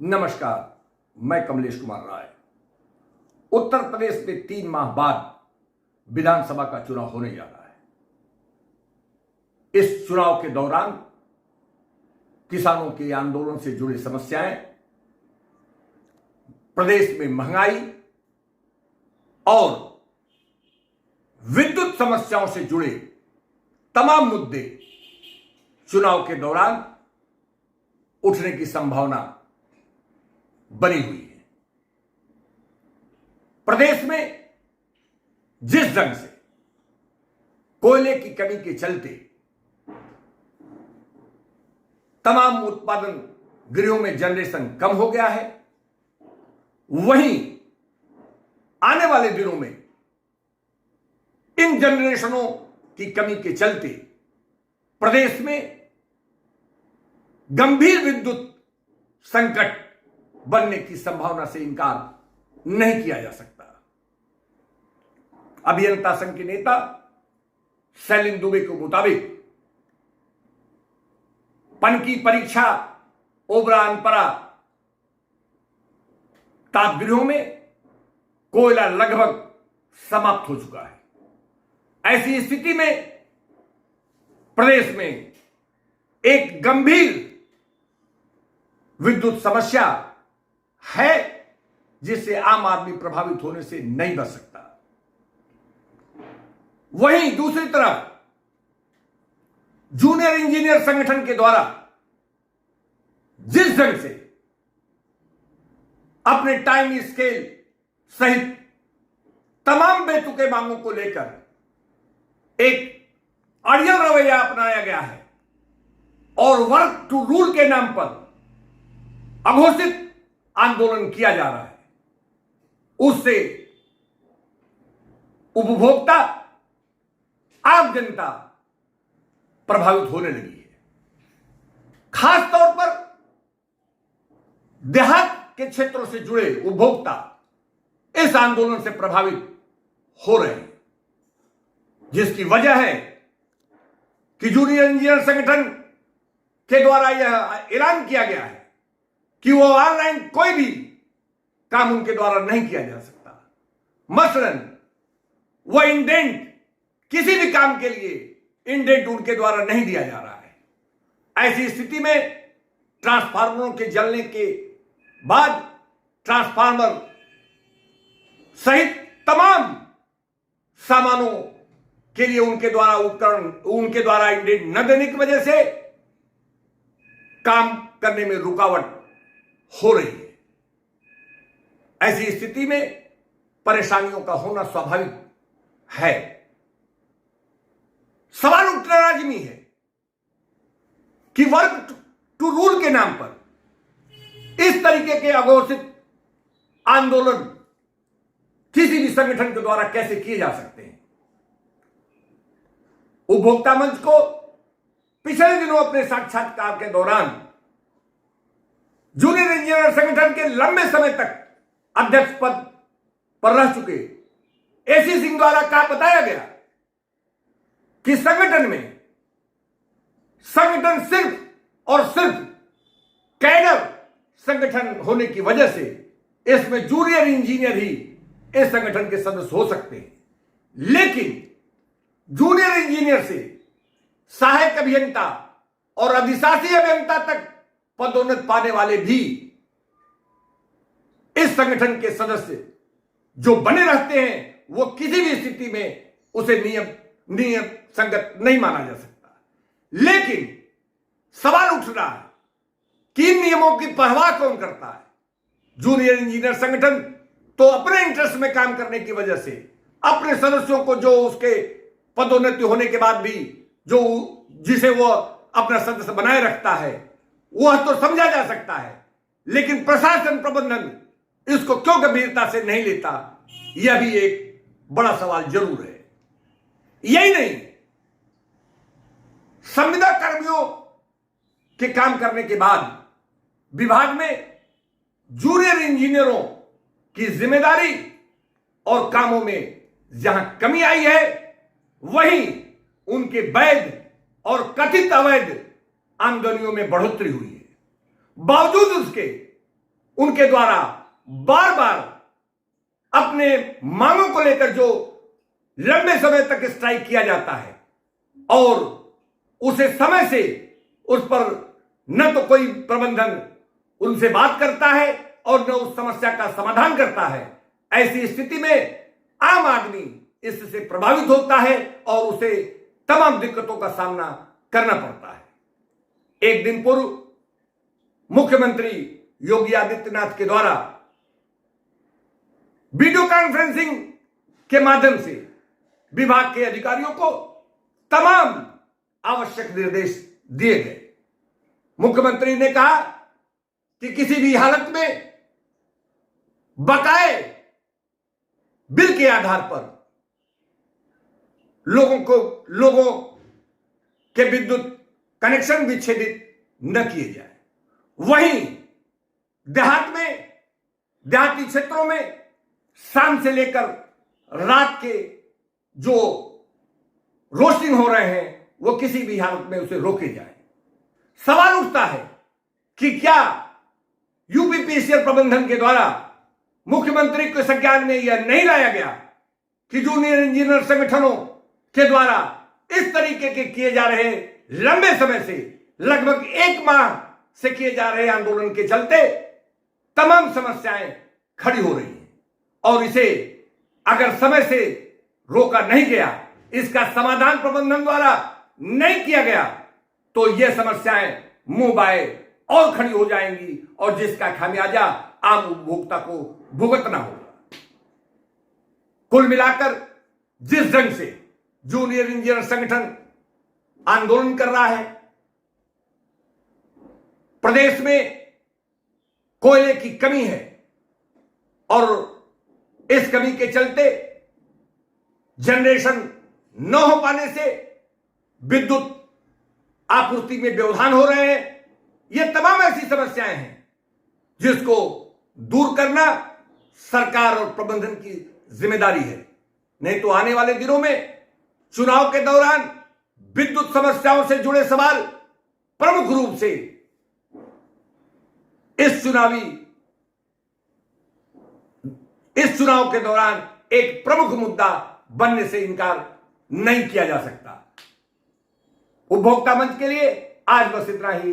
नमस्कार, मैं कमलेश कुमार राय। उत्तर प्रदेश में 3 माह बाद विधानसभा का चुनाव होने जा रहा है। इस चुनाव के दौरान किसानों के आंदोलन से जुड़ी समस्याएं, प्रदेश में महंगाई और विद्युत समस्याओं से जुड़े तमाम मुद्दे चुनाव के दौरान उठने की संभावना बनी हुई है। प्रदेश में जिस ढंग से कोयले की कमी के चलते तमाम उत्पादन गृहों में जनरेशन कम हो गया है, वहीं आने वाले दिनों में इन जनरेशनों की कमी के चलते प्रदेश में गंभीर विद्युत संकट बनने की संभावना से इनकार नहीं किया जा सकता। अभियंता संघ के नेता शैलेंद्र दुबे के मुताबिक पन की परीक्षा ओबरा अनपरा तापगृहों में कोयला लगभग समाप्त हो चुका है। ऐसी स्थिति में प्रदेश में एक गंभीर विद्युत समस्या है जिससे आम आदमी प्रभावित होने से नहीं बच सकता। वहीं दूसरी तरफ जूनियर इंजीनियर संगठन के द्वारा जिस ढंग से अपने टाइम स्केल सहित तमाम बेतुके मांगों को लेकर एक अड़ियल रवैया अपनाया गया है और वर्क टू रूल के नाम पर अघोषित आंदोलन किया जा रहा है, उससे उपभोक्ता आम जनता प्रभावित होने लगी है। खास तौर पर देहात के क्षेत्रों से जुड़े उपभोक्ता इस आंदोलन से प्रभावित हो रहे हैं, जिसकी वजह है कि जूनियर इंजीनियर संगठन के द्वारा यह ऐलान किया गया है कि वो ऑनलाइन कोई भी काम उनके द्वारा नहीं किया जा सकता। मसलन वह इंडेंट, किसी भी काम के लिए इंडेंट उनके द्वारा नहीं दिया जा रहा है। ऐसी स्थिति में ट्रांसफार्मरों के जलने के बाद ट्रांसफार्मर सहित तमाम सामानों के लिए उनके द्वारा उपकरण, उनके द्वारा इंडेंट न देने की वजह से काम करने में रुकावट हो रही है। ऐसी स्थिति में परेशानियों का होना स्वाभाविक है। सवाल उठना लाजिमी है कि वर्क टू रूल के नाम पर इस तरीके के अघोषित आंदोलन किसी भी संगठन के द्वारा कैसे किए जा सकते हैं। उपभोक्ता मंच को पिछले दिनों अपने साक्षात्कार के दौरान जूनियर इंजीनियर संगठन के लंबे समय तक अध्यक्ष पद पर रह चुके एसी सिंह द्वारा कहा बताया गया कि संगठन सिर्फ और सिर्फ कैडर संगठन होने की वजह से इसमें जूनियर इंजीनियर ही इस संगठन के सदस्य हो सकते हैं, लेकिन जूनियर इंजीनियर से सहायक अभियंता और अधिशासी अभियंता तक पदोन्नत पाने वाले भी इस संगठन के सदस्य जो बने रहते हैं, वो किसी भी स्थिति में उसे नियम संगत नहीं माना जा सकता। लेकिन सवाल उठ रहा है कि इन नियमों की परवाह कौन करता है। जूनियर इंजीनियर संगठन तो अपने इंटरेस्ट में काम करने की वजह से अपने सदस्यों को, जो उसके पदोन्नति होने के बाद भी जो जिसे वो अपना सदस्य बनाए रखता है, वह तो समझा जा सकता है, लेकिन प्रशासन प्रबंधन इसको क्यों गंभीरता से नहीं लेता, यह भी एक बड़ा सवाल जरूर है। यही नहीं, संविदा कर्मियों के काम करने के बाद विभाग में जूनियर इंजीनियरों की जिम्मेदारी और कामों में जहां कमी आई है, वहीं उनके वैध और कथित अवैध आमदनियों में बढ़ोतरी हुई है। बावजूद उसके उनके द्वारा बार बार अपने मांगों को लेकर जो लंबे समय तक स्ट्राइक किया जाता है और उसे समय से उस पर न तो कोई प्रबंधन उनसे बात करता है और न उस समस्या का समाधान करता है, ऐसी स्थिति में आम आदमी इससे प्रभावित होता है और उसे तमाम दिक्कतों का सामना करना पड़ता है। एक दिन पूर्व मुख्यमंत्री योगी आदित्यनाथ के द्वारा वीडियो कॉन्फ्रेंसिंग के माध्यम से विभाग के अधिकारियों को तमाम आवश्यक निर्देश दिए गए। मुख्यमंत्री ने कहा कि किसी भी हालत में बकाए बिल के आधार पर लोगों के विद्युत कनेक्शन विच्छेदित न किए जाए। वहीं देहाती क्षेत्रों में शाम से लेकर रात के जो रोस्टिंग हो रहे हैं वो किसी भी हालत में उसे रोके जाए। सवाल उठता है कि क्या यूपीपीसीएल प्रबंधन के द्वारा मुख्यमंत्री के संज्ञान में यह नहीं लाया गया कि जूनियर इंजीनियर संगठनों के द्वारा इस तरीके के किए जा रहे लंबे समय से लगभग 1 माह से किए जा रहे आंदोलन के चलते तमाम समस्याएं खड़ी हो रही हैं और इसे अगर समय से रोका नहीं गया, इसका समाधान प्रबंधन द्वारा नहीं किया गया तो यह समस्याएं मुंह बाए और खड़ी हो जाएंगी और जिसका खामियाजा आम उपभोक्ता को भुगतना होगा। कुल मिलाकर जिस ढंग से जूनियर इंजीनियर संगठन आंदोलन कर रहा है, प्रदेश में कोयले की कमी है और इस कमी के चलते जनरेशन न हो पाने से विद्युत आपूर्ति में व्यवधान हो रहे हैं। ये तमाम ऐसी समस्याएं हैं जिसको दूर करना सरकार और प्रबंधन की जिम्मेदारी है। नहीं तो आने वाले दिनों में चुनाव के दौरान विद्युत समस्याओं से जुड़े सवाल प्रमुख रूप से इस चुनाव के दौरान एक प्रमुख मुद्दा बनने से इनकार नहीं किया जा सकता। उपभोक्ता मंच के लिए आज बस इतना ही।